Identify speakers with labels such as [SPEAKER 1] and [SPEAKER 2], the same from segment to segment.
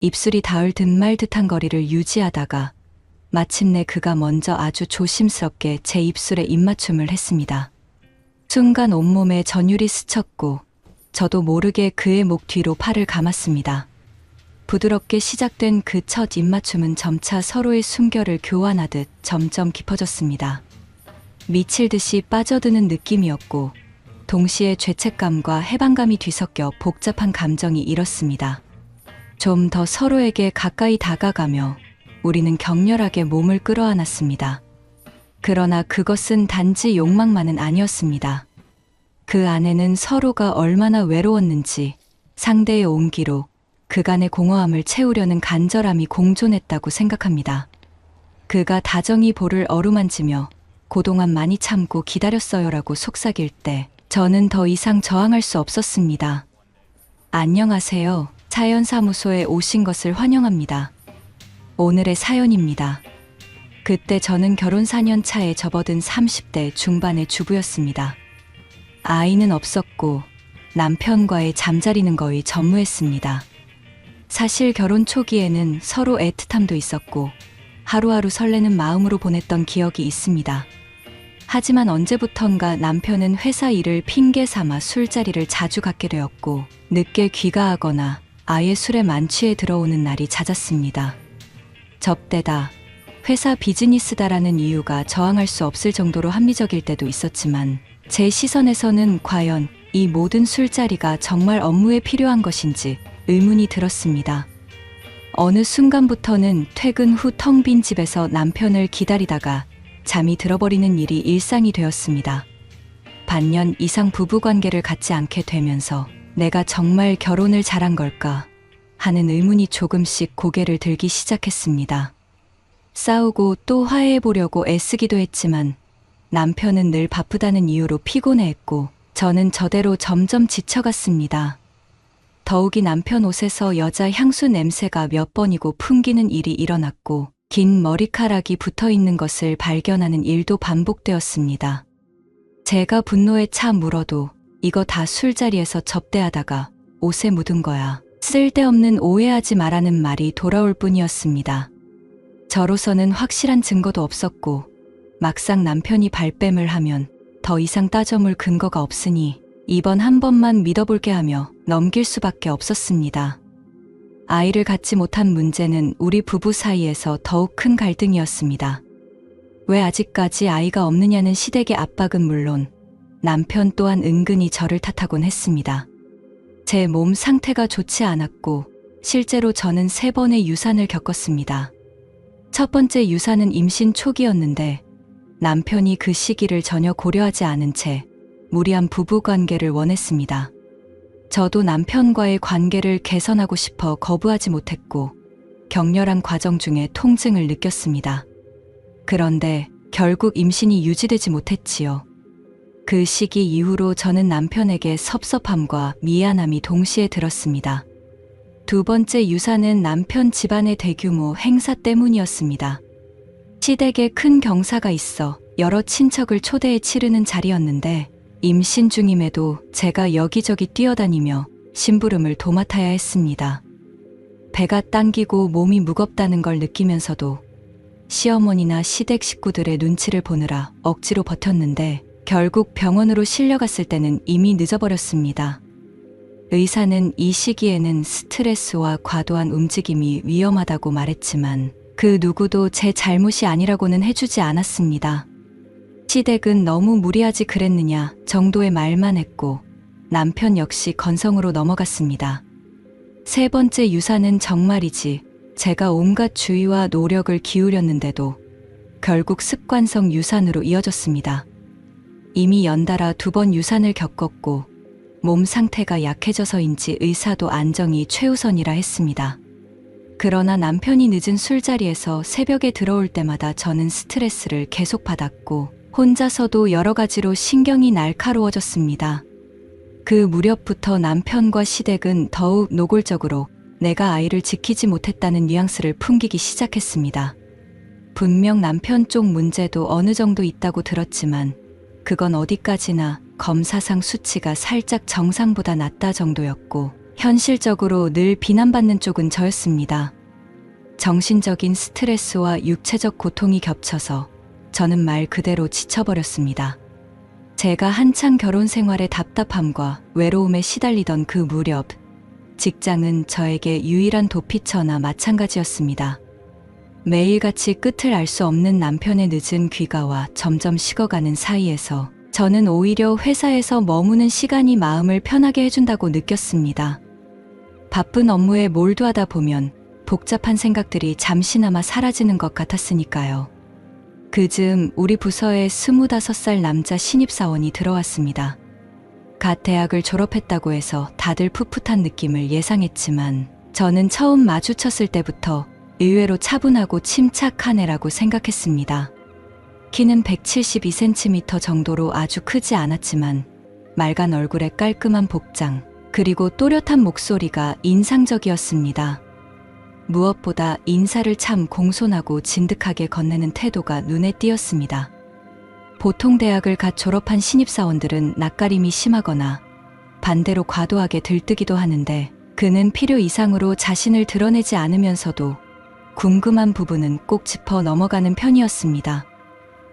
[SPEAKER 1] 입술이 닿을 듯 말 듯한 거리를 유지하다가 마침내 그가 먼저 아주 조심스럽게 제 입술에 입맞춤을 했습니다. 순간 온몸에 전율이 스쳤고 저도 모르게 그의 목 뒤로 팔을 감았습니다. 부드럽게 시작된 그 첫 입맞춤은 점차 서로의 숨결을 교환하듯 점점 깊어졌습니다. 미칠 듯이 빠져드는 느낌이었고 동시에 죄책감과 해방감이 뒤섞여 복잡한 감정이 일었습니다. 좀 더 서로에게 가까이 다가가며 우리는 격렬하게 몸을 끌어안았습니다. 그러나 그것은 단지 욕망만은 아니었습니다. 그 안에는 서로가 얼마나 외로웠는지 상대의 온기로 그간의 공허함을 채우려는 간절함이 공존했다고 생각합니다. 그가 다정히 볼을 어루만지며 그동안 많이 참고 기다렸어요라고 속삭일 때 저는 더 이상 저항할 수 없었습니다. 안녕하세요. 사연사무소에 오신 것을 환영합니다. 오늘의 사연입니다. 그때 저는 결혼 4년 차에 접어든 30대 중반의 주부였습니다. 아이는 없었고 남편과의 잠자리는 거의 전무했습니다. 사실 결혼 초기에는 서로 애틋함도 있었고 하루하루 설레는 마음으로 보냈던 기억이 있습니다. 하지만 언제부턴가 남편은 회사 일을 핑계 삼아 술자리를 자주 갖게 되었고 늦게 귀가하거나 아예 술에 만취해 들어오는 날이 잦았습니다. 접대다, 회사 비즈니스다라는 이유가 저항할 수 없을 정도로 합리적일 때도 있었지만 제 시선에서는 과연 이 모든 술자리가 정말 업무에 필요한 것인지 의문이 들었습니다. 어느 순간부터는 퇴근 후 텅 빈 집에서 남편을 기다리다가 잠이 들어버리는 일이 일상이 되었습니다. 반년 이상 부부관계를 갖지 않게 되면서 내가 정말 결혼을 잘한 걸까 하는 의문이 조금씩 고개를 들기 시작했습니다. 싸우고 또 화해해보려고 애쓰기도 했지만 남편은 늘 바쁘다는 이유로 피곤해했고 저는 저대로 점점 지쳐갔습니다. 더욱이 남편 옷에서 여자 향수 냄새가 몇 번이고 풍기는 일이 일어났고 긴 머리카락이 붙어있는 것을 발견하는 일도 반복되었습니다. 제가 분노에 차 물어도 이거 다 술자리에서 접대하다가 옷에 묻은 거야. 쓸데없는 오해하지 말라는 말이 돌아올 뿐이었습니다. 저로서는 확실한 증거도 없었고 막상 남편이 발뺌을 하면 더 이상 따져물 근거가 없으니 이번 한 번만 믿어볼게 하며 넘길 수밖에 없었습니다. 아이를 갖지 못한 문제는 우리 부부 사이에서 더욱 큰 갈등이었습니다. 왜 아직까지 아이가 없느냐는 시댁의 압박은 물론 남편 또한 은근히 저를 탓하곤 했습니다. 제 몸 상태가 좋지 않았고 실제로 저는 3번의 유산을 겪었습니다. 첫 번째 유산은 임신 초기였는데 남편이 그 시기를 전혀 고려하지 않은 채 무리한 부부관계를 원했습니다. 저도 남편과의 관계를 개선하고 싶어 거부하지 못했고 격렬한 과정 중에 통증을 느꼈습니다. 그런데 결국 임신이 유지되지 못했지요. 그 시기 이후로 저는 남편에게 섭섭함과 미안함이 동시에 들었습니다. 두 번째 유산은 남편 집안의 대규모 행사 때문이었습니다. 시댁에 큰 경사가 있어 여러 친척을 초대해 치르는 자리였는데 임신 중임에도 제가 여기저기 뛰어다니며 심부름을 도맡아야 했습니다. 배가 당기고 몸이 무겁다는 걸 느끼면서도 시어머니나 시댁 식구들의 눈치를 보느라 억지로 버텼는데 결국 병원으로 실려갔을 때는 이미 늦어버렸습니다. 의사는 이 시기에는 스트레스와 과도한 움직임이 위험하다고 말했지만 그 누구도 제 잘못이 아니라고는 해주지 않았습니다. 시댁은 너무 무리하지 그랬느냐 정도의 말만 했고 남편 역시 건성으로 넘어갔습니다. 세 번째 유산은 정말이지 제가 온갖 주의와 노력을 기울였는데도 결국 습관성 유산으로 이어졌습니다. 이미 연달아 2번 유산을 겪었고 몸 상태가 약해져서인지 의사도 안정이 최우선이라 했습니다. 그러나 남편이 늦은 술자리에서 새벽에 들어올 때마다 저는 스트레스를 계속 받았고 혼자서도 여러 가지로 신경이 날카로워졌습니다. 그 무렵부터 남편과 시댁은 더욱 노골적으로 내가 아이를 지키지 못했다는 뉘앙스를 풍기기 시작했습니다. 분명 남편 쪽 문제도 어느 정도 있다고 들었지만 그건 어디까지나 검사상 수치가 살짝 정상보다 낮다 정도였고 현실적으로 늘 비난받는 쪽은 저였습니다. 정신적인 스트레스와 육체적 고통이 겹쳐서 저는 말 그대로 지쳐버렸습니다. 제가 한창 결혼 생활의 답답함과 외로움에 시달리던 그 무렵, 직장은 저에게 유일한 도피처나 마찬가지였습니다. 매일같이 끝을 알 수 없는 남편의 늦은 귀가와 점점 식어가는 사이에서 저는 오히려 회사에서 머무는 시간이 마음을 편하게 해준다고 느꼈습니다. 바쁜 업무에 몰두하다 보면 복잡한 생각들이 잠시나마 사라지는 것 같았으니까요. 그즈음 우리 부서에 25살 남자 신입사원이 들어왔습니다. 갓 대학을 졸업했다고 해서 다들 풋풋한 느낌을 예상했지만 저는 처음 마주쳤을 때부터 의외로 차분하고 침착한 애라고 생각했습니다. 키는 172cm 정도로 아주 크지 않았지만 맑은 얼굴에 깔끔한 복장, 그리고 또렷한 목소리가 인상적이었습니다. 무엇보다 인사를 참 공손하고 진득하게 건네는 태도가 눈에 띄었습니다. 보통 대학을 갓 졸업한 신입사원들은 낯가림이 심하거나 반대로 과도하게 들뜨기도 하는데 그는 필요 이상으로 자신을 드러내지 않으면서도 궁금한 부분은 꼭 짚어 넘어가는 편이었습니다.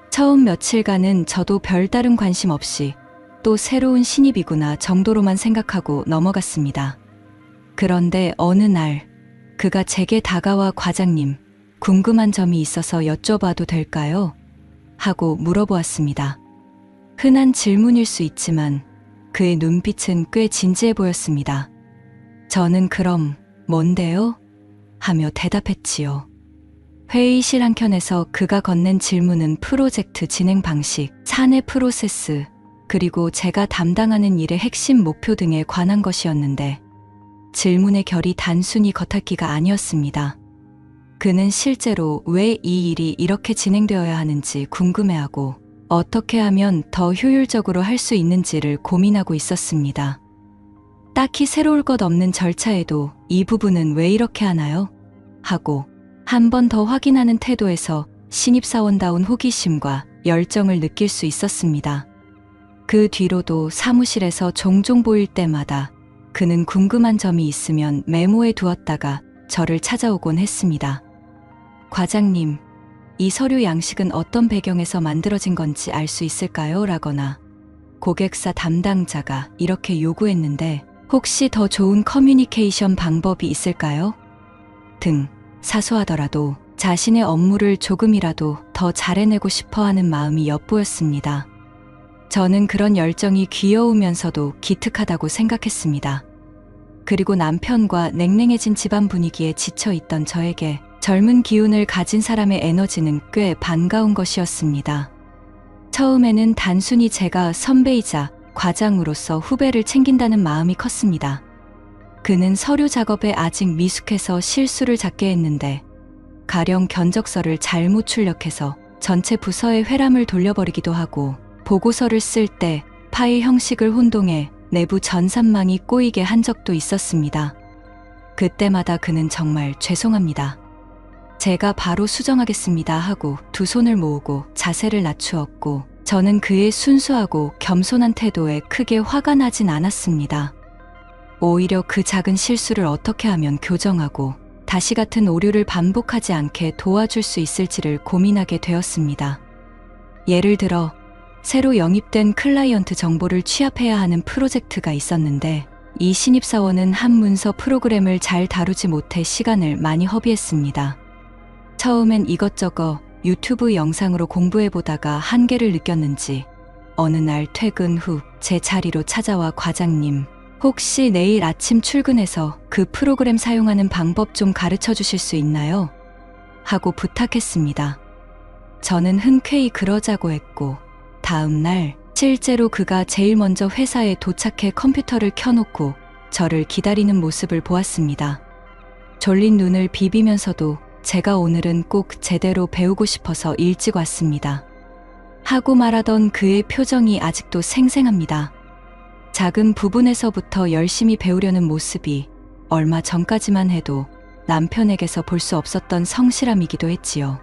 [SPEAKER 1] 처음 며칠간은 저도 별다른 관심 없이 또 새로운 신입이구나 정도로만 생각하고 넘어갔습니다. 그런데 어느 날 그가 제게 다가와 과장님, 궁금한 점이 있어서 여쭤봐도 될까요? 하고 물어보았습니다. 흔한 질문일 수 있지만 그의 눈빛은 꽤 진지해 보였습니다. 저는 그럼 뭔데요? 하며 대답했지요. 회의실 한켠에서 그가 건넨 질문은 프로젝트 진행 방식, 사내 프로세스, 그리고 제가 담당하는 일의 핵심 목표 등에 관한 것이었는데 질문의 결이 단순히 겉핥기가 아니었습니다. 그는 실제로 왜 이 일이 이렇게 진행되어야 하는지 궁금해하고 어떻게 하면 더 효율적으로 할 수 있는지를 고민하고 있었습니다. 딱히 새로울 것 없는 절차에도 이 부분은 왜 이렇게 하나요? 하고 한 번 더 확인하는 태도에서 신입사원다운 호기심과 열정을 느낄 수 있었습니다. 그 뒤로도 사무실에서 종종 보일 때마다 그는 궁금한 점이 있으면 메모해 두었다가 저를 찾아오곤 했습니다. 과장님, 이 서류 양식은 어떤 배경에서 만들어진 건지 알 수 있을까요? 라거나 고객사 담당자가 이렇게 요구했는데 혹시 더 좋은 커뮤니케이션 방법이 있을까요? 등 사소하더라도 자신의 업무를 조금이라도 더 잘해내고 싶어하는 마음이 엿보였습니다. 저는 그런 열정이 귀여우면서도 기특하다고 생각했습니다. 그리고 남편과 냉랭해진 집안 분위기에 지쳐있던 저에게 젊은 기운을 가진 사람의 에너지는 꽤 반가운 것이었습니다. 처음에는 단순히 제가 선배이자 과장으로서 후배를 챙긴다는 마음이 컸습니다. 그는 서류 작업에 아직 미숙해서 실수를 잦게 했는데 가령 견적서를 잘못 출력해서 전체 부서의 회람을 돌려버리기도 하고 보고서를 쓸 때 파일 형식을 혼동해 내부 전산망이 꼬이게 한 적도 있었습니다. 그때마다 그는 정말 죄송합니다. 제가 바로 수정하겠습니다 하고 두 손을 모으고 자세를 낮추었고 저는 그의 순수하고 겸손한 태도에 크게 화가 나진 않았습니다. 오히려 그 작은 실수를 어떻게 하면 교정하고 다시 같은 오류를 반복하지 않게 도와줄 수 있을지를 고민하게 되었습니다. 예를 들어 새로 영입된 클라이언트 정보를 취합해야 하는 프로젝트가 있었는데 이 신입사원은 한 문서 프로그램을 잘 다루지 못해 시간을 많이 허비했습니다. 처음엔 이것저것 유튜브 영상으로 공부해보다가 한계를 느꼈는지 어느 날 퇴근 후 제 자리로 찾아와 과장님, 혹시 내일 아침 출근해서 그 프로그램 사용하는 방법 좀 가르쳐 주실 수 있나요? 하고 부탁했습니다. 저는 흔쾌히 그러자고 했고 다음 날 실제로 그가 제일 먼저 회사에 도착해 컴퓨터를 켜놓고 저를 기다리는 모습을 보았습니다. 졸린 눈을 비비면서도 제가 오늘은 꼭 제대로 배우고 싶어서 일찍 왔습니다. 하고 말하던 그의 표정이 아직도 생생합니다. 작은 부분에서부터 열심히 배우려는 모습이 얼마 전까지만 해도 남편에게서 볼 수 없었던 성실함이기도 했지요.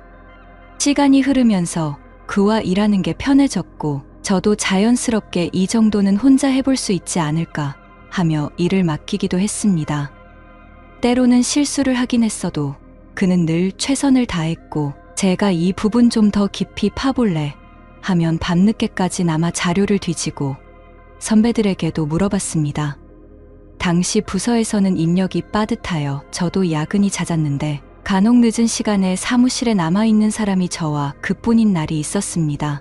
[SPEAKER 1] 시간이 흐르면서 그와 일하는 게 편해졌고 저도 자연스럽게 이 정도는 혼자 해볼 수 있지 않을까 하며 일을 맡기기도 했습니다. 때로는 실수를 하긴 했어도 그는 늘 최선을 다했고 제가 이 부분 좀 더 깊이 파볼래 하면 밤늦게까지 남아 자료를 뒤지고 선배들에게도 물어봤습니다. 당시 부서에서는 인력이 빠듯하여 저도 야근이 잦았는데 간혹 늦은 시간에 사무실에 남아있는 사람이 저와 그뿐인 날이 있었습니다.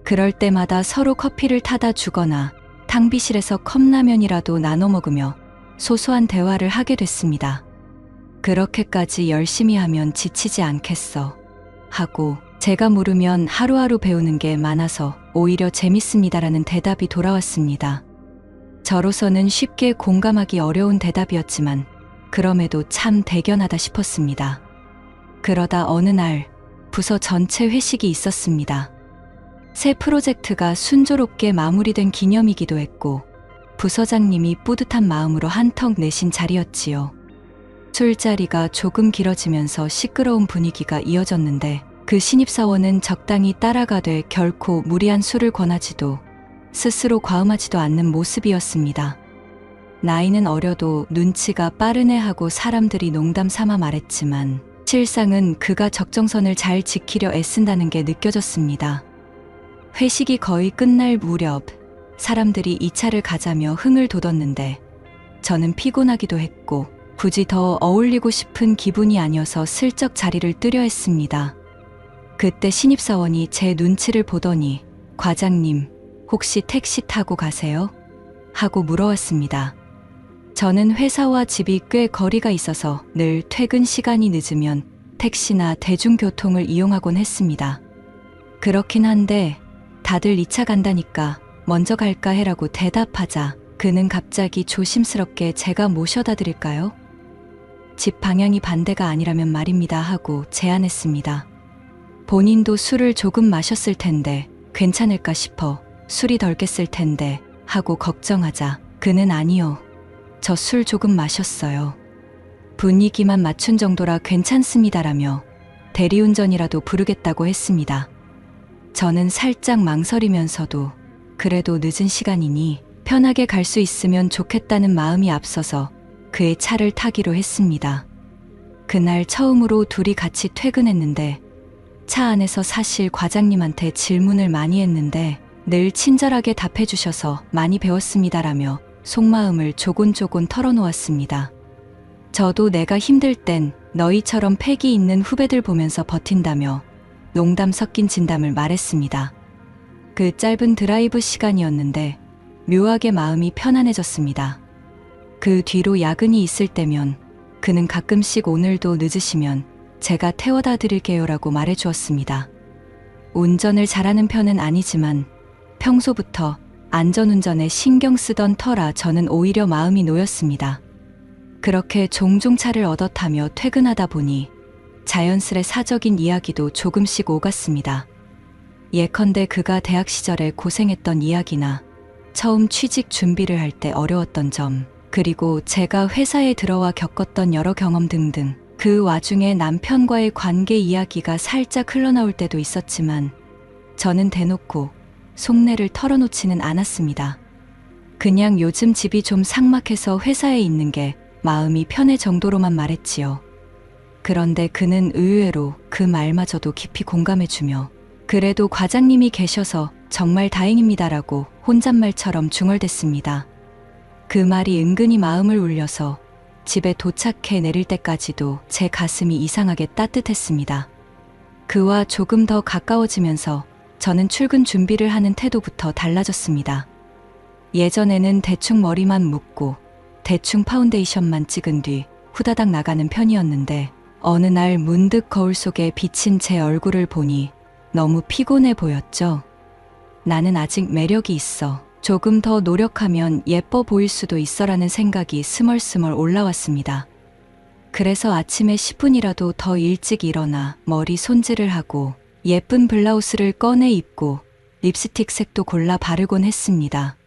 [SPEAKER 1] 그럴 때마다 서로 커피를 타다 주거나 탕비실에서 컵라면이라도 나눠 먹으며 소소한 대화를 하게 됐습니다. 그렇게까지 열심히 하면 지치지 않겠어 하고 제가 물으면 하루하루 배우는 게 많아서 오히려 재밌습니다라는 대답이 돌아왔습니다. 저로서는 쉽게 공감하기 어려운 대답이었지만 그럼에도 참 대견하다 싶었습니다. 그러다 어느 날 부서 전체 회식이 있었습니다. 새 프로젝트가 순조롭게 마무리된 기념이기도 했고 부서장님이 뿌듯한 마음으로 한턱 내신 자리였지요. 술자리가 조금 길어지면서 시끄러운 분위기가 이어졌는데 그 신입사원은 적당히 따라가되 결코 무리한 술을 권하지도 스스로 과음하지도 않는 모습이었습니다. 나이는 어려도 눈치가 빠르네 하고 사람들이 농담 삼아 말했지만 실상은 그가 적정선을 잘 지키려 애쓴다는 게 느껴졌습니다. 회식이 거의 끝날 무렵 사람들이 2차를 가자며 흥을 돋웠는데 저는 피곤하기도 했고 굳이 더 어울리고 싶은 기분이 아니어서 슬쩍 자리를 뜨려 했습니다. 그때 신입사원이 제 눈치를 보더니 과장님 혹시 택시 타고 가세요? 하고 물어왔습니다. 저는 회사와 집이 꽤 거리가 있어서 늘 퇴근 시간이 늦으면 택시나 대중교통을 이용하곤 했습니다. 그렇긴 한데 다들 2차 간다니까 먼저 갈까 해라고 대답하자 그는 갑자기 조심스럽게 제가 모셔다 드릴까요? 집 방향이 반대가 아니라면 말입니다 하고 제안했습니다. 본인도 술을 조금 마셨을 텐데 괜찮을까 싶어 술이 덜 깼을 텐데 하고 걱정하자 그는 아니요. 저 술 조금 마셨어요. 분위기만 맞춘 정도라 괜찮습니다라며 대리운전이라도 부르겠다고 했습니다. 저는 살짝 망설이면서도 그래도 늦은 시간이니 편하게 갈 수 있으면 좋겠다는 마음이 앞서서 그의 차를 타기로 했습니다. 그날 처음으로 둘이 같이 퇴근했는데 차 안에서 사실 과장님한테 질문을 많이 했는데 늘 친절하게 답해주셔서 많이 배웠습니다라며 속마음을 조곤조곤 털어놓았습니다. 저도 내가 힘들 땐 너희처럼 패기 있는 후배들 보면서 버틴다며 농담 섞인 진담을 말했습니다. 그 짧은 드라이브 시간이었는데 묘하게 마음이 편안해졌습니다. 그 뒤로 야근이 있을 때면 그는 가끔씩 오늘도 늦으시면 제가 태워다 드릴게요라고 말해주었습니다. 운전을 잘하는 편은 아니지만 평소부터 안전운전에 신경 쓰던 터라 저는 오히려 마음이 놓였습니다. 그렇게 종종 차를 얻어 타며 퇴근하다 보니 자연스레 사적인 이야기도 조금씩 오갔습니다. 예컨대 그가 대학 시절에 고생했던 이야기나 처음 취직 준비를 할 때 어려웠던 점, 그리고 제가 회사에 들어와 겪었던 여러 경험 등등. 그 와중에 남편과의 관계 이야기가 살짝 흘러나올 때도 있었지만 저는 대놓고 속내를 털어놓지는 않았습니다. 그냥 요즘 집이 좀 삭막해서 회사에 있는 게 마음이 편해 정도로만 말했지요. 그런데 그는 의외로 그 말마저도 깊이 공감해주며 그래도 과장님이 계셔서 정말 다행입니다라고 혼잣말처럼 중얼댔습니다. 그 말이 은근히 마음을 울려서 집에 도착해 내릴 때까지도 제 가슴이 이상하게 따뜻했습니다. 그와 조금 더 가까워지면서 저는 출근 준비를 하는 태도부터 달라졌습니다. 예전에는 대충 머리만 묶고 대충 파운데이션만 찍은 뒤 후다닥 나가는 편이었는데 어느 날 문득 거울 속에 비친 제 얼굴을 보니 너무 피곤해 보였죠. 나는 아직 매력이 있어. 조금 더 노력하면 예뻐 보일 수도 있어라는 생각이 스멀스멀 올라왔습니다. 그래서 아침에 10분이라도 더 일찍 일어나 머리 손질을 하고 예쁜 블라우스를 꺼내 입고 립스틱 색도 골라 바르곤 했습니다.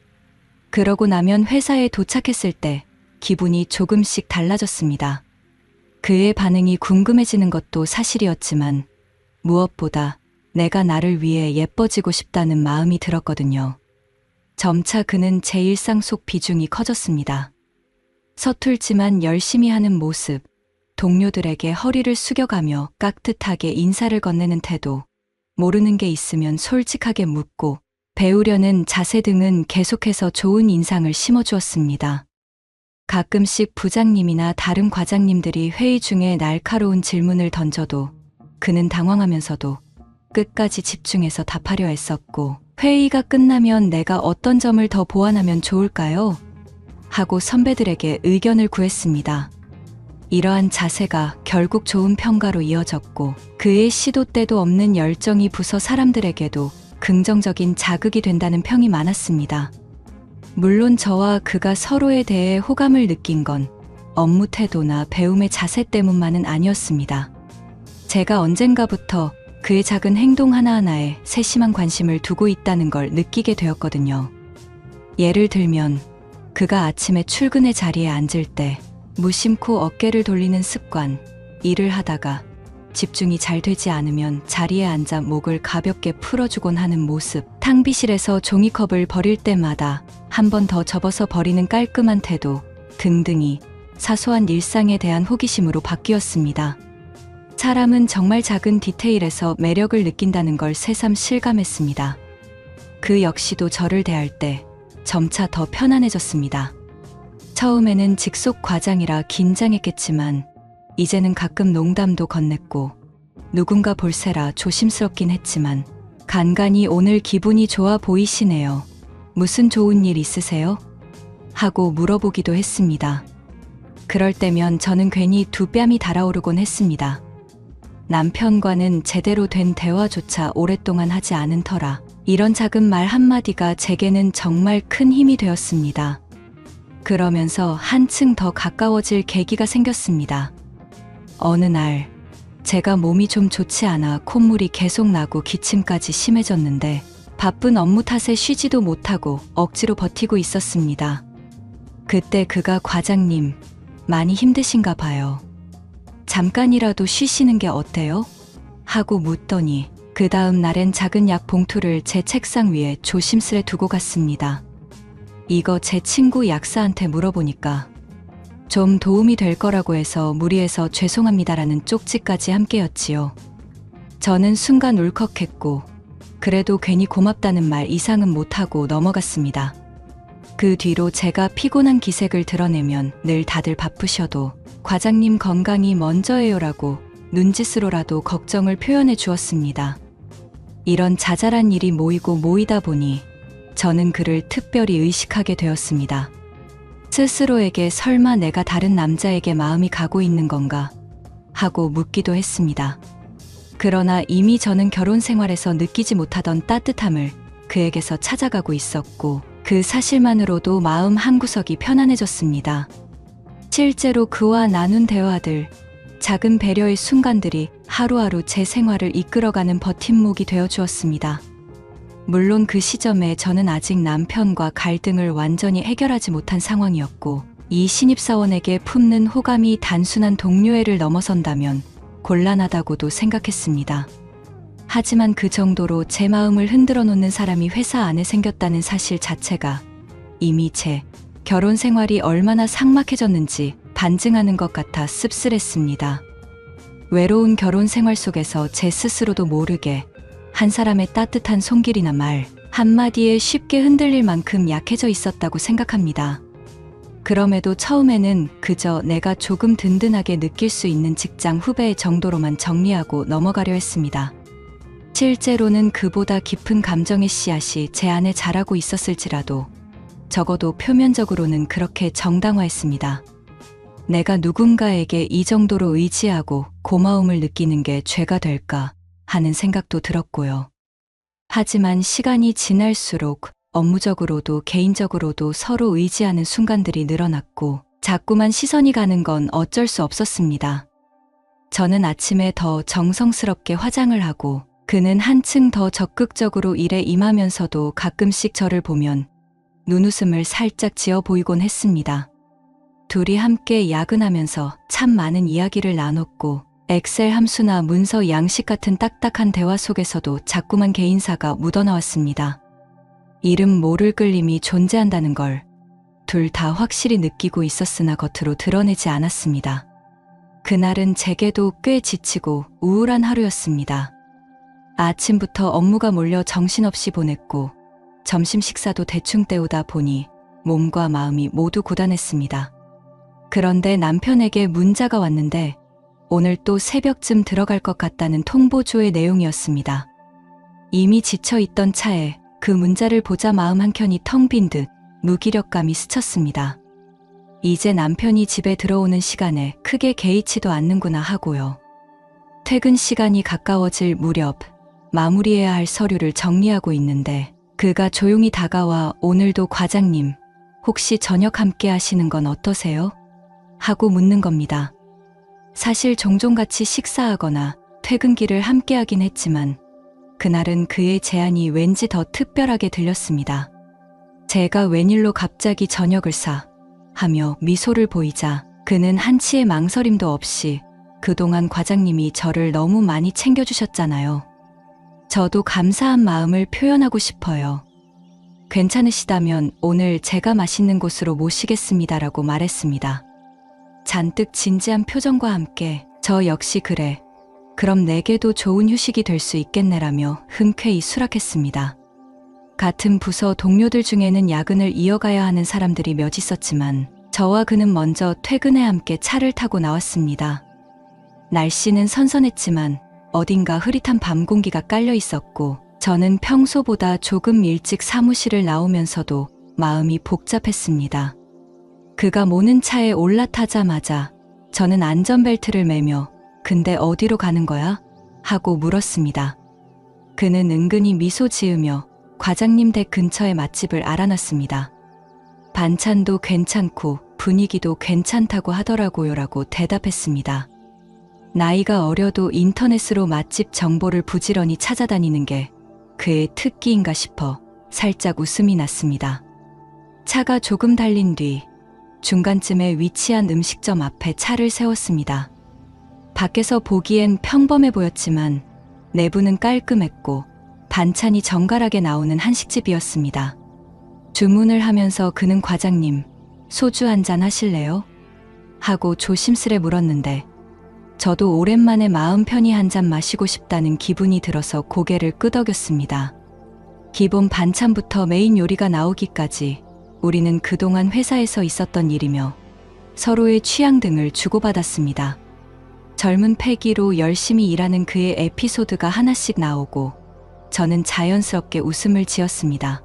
[SPEAKER 1] 그러고 나면 회사에 도착했을 때 기분이 조금씩 달라졌습니다. 그의 반응이 궁금해지는 것도 사실이었지만 무엇보다 내가 나를 위해 예뻐지고 싶다는 마음이 들었거든요. 점차 그는 제 일상 속 비중이 커졌습니다. 서툴지만 열심히 하는 모습, 동료들에게 허리를 숙여가며 깍듯하게 인사를 건네는 태도, 모르는 게 있으면 솔직하게 묻고 배우려는 자세 등은 계속해서 좋은 인상을 심어주었습니다. 가끔씩 부장님이나 다른 과장님들이 회의 중에 날카로운 질문을 던져도 그는 당황하면서도 끝까지 집중해서 답하려 했었고, 회의가 끝나면 내가 어떤 점을 더 보완하면 좋을까요? 하고 선배들에게 의견을 구했습니다. 이러한 자세가 결국 좋은 평가로 이어졌고, 그의 시도 때도 없는 열정이 부서 사람들에게도 긍정적인 자극이 된다는 평이 많았습니다. 물론 저와 그가 서로에 대해 호감을 느낀 건 업무 태도나 배움의 자세 때문만은 아니었습니다. 제가 언젠가부터 그의 작은 행동 하나하나에 세심한 관심을 두고 있다는 걸 느끼게 되었거든요. 예를 들면 그가 아침에 출근의 자리에 앉을 때 무심코 어깨를 돌리는 습관, 일을 하다가 집중이 잘 되지 않으면 자리에 앉아 목을 가볍게 풀어주곤 하는 모습, 탕비실에서 종이컵을 버릴 때마다 한 번 더 접어서 버리는 깔끔한 태도 등등이 사소한 일상에 대한 호기심으로 바뀌었습니다. 사람은 정말 작은 디테일에서 매력을 느낀다는 걸 새삼 실감했습니다. 그 역시도 저를 대할 때 점차 더 편안해졌습니다. 처음에는 직속 과장이라 긴장했겠지만 이제는 가끔 농담도 건넸고 누군가 볼세라 조심스럽긴 했지만 간간이 오늘 기분이 좋아 보이시네요. 무슨 좋은 일 있으세요? 하고 물어보기도 했습니다. 그럴 때면 저는 괜히 두 뺨이 달아오르곤 했습니다. 남편과는 제대로 된 대화조차 오랫동안 하지 않은 터라 이런 작은 말 한마디가 제게는 정말 큰 힘이 되었습니다. 그러면서 한층 더 가까워질 계기가 생겼습니다. 어느 날 제가 몸이 좀 좋지 않아 콧물이 계속 나고 기침까지 심해졌는데 바쁜 업무 탓에 쉬지도 못하고 억지로 버티고 있었습니다. 그때 그가 과장님, 많이 힘드신가 봐요. 잠깐이라도 쉬시는 게 어때요? 하고 묻더니 그 다음 날엔 작은 약 봉투를 제 책상 위에 조심스레 두고 갔습니다. 이거 제 친구 약사한테 물어보니까 좀 도움이 될 거라고 해서 무리해서 죄송합니다라는 쪽지까지 함께였지요. 저는 순간 울컥했고 그래도 괜히 고맙다는 말 이상은 못하고 넘어갔습니다. 그 뒤로 제가 피곤한 기색을 드러내면 늘 다들 바쁘셔도 과장님 건강이 먼저예요라고 눈짓으로라도 걱정을 표현해 주었습니다. 이런 자잘한 일이 모이고 모이다 보니 저는 그를 특별히 의식하게 되었습니다. 스스로에게 설마 내가 다른 남자에게 마음이 가고 있는 건가 하고 묻기도 했습니다. 그러나 이미 저는 결혼 생활에서 느끼지 못하던 따뜻함을 그에게서 찾아가고 있었고 그 사실만으로도 마음 한구석이 편안해졌습니다. 실제로 그와 나눈 대화들, 작은 배려의 순간들이 하루하루 제 생활을 이끌어가는 버팀목이 되어주었습니다. 물론 그 시점에 저는 아직 남편과 갈등을 완전히 해결하지 못한 상황이었고 이 신입사원에게 품는 호감이 단순한 동료애를 넘어선다면 곤란하다고도 생각했습니다. 하지만 그 정도로 제 마음을 흔들어 놓는 사람이 회사 안에 생겼다는 사실 자체가 이미 제 결혼 생활이 얼마나 삭막해졌는지 반증하는 것 같아 씁쓸했습니다. 외로운 결혼 생활 속에서 제 스스로도 모르게 한 사람의 따뜻한 손길이나 말 한마디에 쉽게 흔들릴 만큼 약해져 있었다고 생각합니다. 그럼에도 처음에는 그저 내가 조금 든든하게 느낄 수 있는 직장 후배 정도로만 정리하고 넘어가려 했습니다. 실제로는 그보다 깊은 감정의 씨앗이 제 안에 자라고 있었을지라도 적어도 표면적으로는 그렇게 정당화했습니다. 내가 누군가에게 이 정도로 의지하고 고마움을 느끼는 게 죄가 될까 하는 생각도 들었고요. 하지만 시간이 지날수록 업무적으로도 개인적으로도 서로 의지하는 순간들이 늘어났고 자꾸만 시선이 가는 건 어쩔 수 없었습니다. 저는 아침에 더 정성스럽게 화장을 하고 그는 한층 더 적극적으로 일에 임하면서도 가끔씩 저를 보면 눈웃음을 살짝 지어 보이곤 했습니다. 둘이 함께 야근하면서 참 많은 이야기를 나눴고 엑셀 함수나 문서 양식 같은 딱딱한 대화 속에서도 자꾸만 개인사가 묻어나왔습니다. 이름 모를 끌림이 존재한다는 걸 둘 다 확실히 느끼고 있었으나 겉으로 드러내지 않았습니다. 그날은 제게도 꽤 지치고 우울한 하루였습니다. 아침부터 업무가 몰려 정신없이 보냈고 점심 식사도 대충 때우다 보니 몸과 마음이 모두 고단했습니다. 그런데 남편에게 문자가 왔는데 오늘 또 새벽쯤 들어갈 것 같다는 통보조의 내용이었습니다. 이미 지쳐있던 차에 그 문자를 보자 마음 한켠이 텅 빈 듯 무기력감이 스쳤습니다. 이제 남편이 집에 들어오는 시간에 크게 개의치도 않는구나 하고요. 퇴근 시간이 가까워질 무렵 마무리해야 할 서류를 정리하고 있는데 그가 조용히 다가와 오늘도 과장님, 혹시 저녁 함께 하시는 건 어떠세요? 하고 묻는 겁니다. 사실 종종 같이 식사하거나 퇴근길을 함께 하긴 했지만 그날은 그의 제안이 왠지 더 특별하게 들렸습니다. 제가 웬일로 갑자기 저녁을 하며 미소를 보이자 그는 한치의 망설임도 없이 그동안 과장님이 저를 너무 많이 챙겨주셨잖아요. 저도 감사한 마음을 표현하고 싶어요. 괜찮으시다면 오늘 제가 맛있는 곳으로 모시겠습니다라고 말했습니다. 잔뜩 진지한 표정과 함께 저 역시 그래. 그럼 내게도 좋은 휴식이 될 수 있겠네라며 흔쾌히 수락했습니다. 같은 부서 동료들 중에는 야근을 이어가야 하는 사람들이 몇 있었지만 저와 그는 먼저 퇴근에 함께 차를 타고 나왔습니다. 날씨는 선선했지만 어딘가 흐릿한 밤 공기가 깔려 있었고 저는 평소보다 조금 일찍 사무실을 나오면서도 마음이 복잡했습니다. 그가 모는 차에 올라타자마자 저는 안전벨트를 매며 근데 어디로 가는 거야? 하고 물었습니다. 그는 은근히 미소 지으며 과장님 댁 근처의 맛집을 알아놨습니다. 반찬도 괜찮고 분위기도 괜찮다고 하더라고요 라고 대답했습니다. 나이가 어려도 인터넷으로 맛집 정보를 부지런히 찾아다니는 게 그의 특기인가 싶어 살짝 웃음이 났습니다. 차가 조금 달린 뒤 중간쯤에 위치한 음식점 앞에 차를 세웠습니다. 밖에서 보기엔 평범해 보였지만 내부는 깔끔했고 반찬이 정갈하게 나오는 한식집이었습니다. 주문을 하면서 그는 과장님, 소주 한잔 하실래요? 하고 조심스레 물었는데 저도 오랜만에 마음 편히 한 잔 마시고 싶다는 기분이 들어서 고개를 끄덕였습니다. 기본 반찬부터 메인 요리가 나오기까지 우리는 그동안 회사에서 있었던 일이며 서로의 취향 등을 주고받았습니다. 젊은 패기로 열심히 일하는 그의 에피소드가 하나씩 나오고 저는 자연스럽게 웃음을 지었습니다.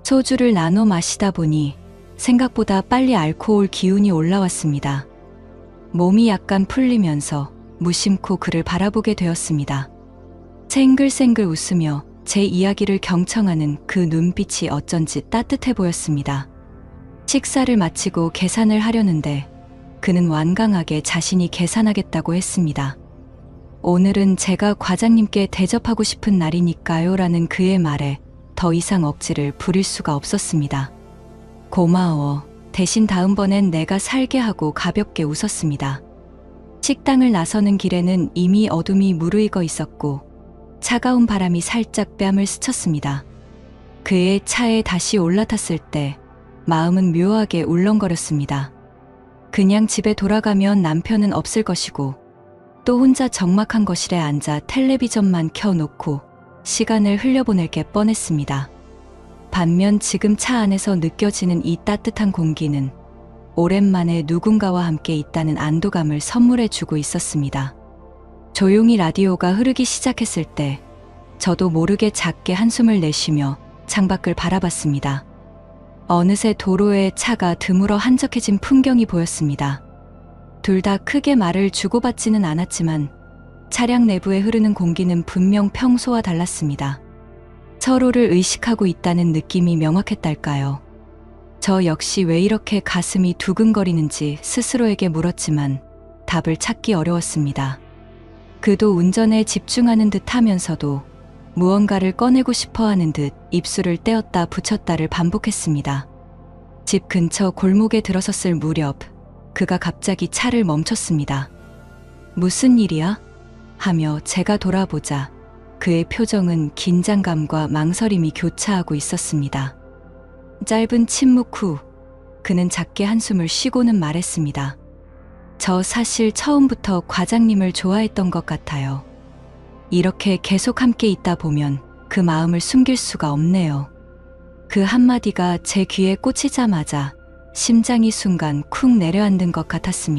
[SPEAKER 1] 소주를 나눠 마시다 보니 생각보다 빨리 알코올 기운이 올라왔습니다. 몸이 약간 풀리면서 무심코 그를 바라보게 되었습니다. 생글생글 웃으며 제 이야기를 경청하는 그 눈빛이 어쩐지 따뜻해 보였습니다. 식사를 마치고 계산을 하려는데 그는 완강하게 자신이 계산하겠다고 했습니다. 오늘은 제가 과장님께 대접하고 싶은 날이니까요 라는 그의 말에 더 이상 억지를 부릴 수가 없었습니다. 고마워. 대신 다음번엔 내가 살게 하고 가볍게 웃었습니다. 식당을 나서는 길에는 이미 어둠이 무르익어 있었고 차가운 바람이 살짝 뺨을 스쳤습니다. 그의 차에 다시 올라탔을 때 마음은 묘하게 울렁거렸습니다. 그냥 집에 돌아가면 남편은 없을 것이고 또 혼자 적막한 거실에 앉아 텔레비전만 켜놓고 시간을 흘려보낼 게 뻔했습니다. 반면 지금 차 안에서 느껴지는 이 따뜻한 공기는 오랜만에 누군가와 함께 있다는 안도감을 선물해주고 있었습니다. 조용히 라디오가 흐르기 시작했을 때 저도 모르게 작게 한숨을 내쉬며 창밖을 바라봤습니다. 어느새 도로에 차가 드물어 한적해진 풍경이 보였습니다. 둘 다 크게 말을 주고받지는 않았지만 차량 내부에 흐르는 공기는 분명 평소와 달랐습니다. 서로를 의식하고 있다는 느낌이 명확했달까요? 저 역시 왜 이렇게 가슴이 두근거리는지 스스로에게 물었지만 답을 찾기 어려웠습니다. 그도 운전에 집중하는 듯 하면서도 무언가를 꺼내고 싶어 하는 듯 입술을 떼었다 붙였다를 반복했습니다. 집 근처 골목에 들어섰을 무렵 그가 갑자기 차를 멈췄습니다. 무슨 일이야? 하며 제가 돌아보자 그의 표정은 긴장감과 망설임이 교차하고 있었습니다. 짧은 침묵 후 그는 작게 한숨을 쉬고는 말했습니다. 저 사실 처음부터 과장님을 좋아했던 것 같아요. 이렇게 계속 함께 있다 보면 그 마음을 숨길 수가 없네요. 그 한마디가 제 귀에 꽂히자마자 심장이 순간 쿵 내려앉은 것 같았습니다.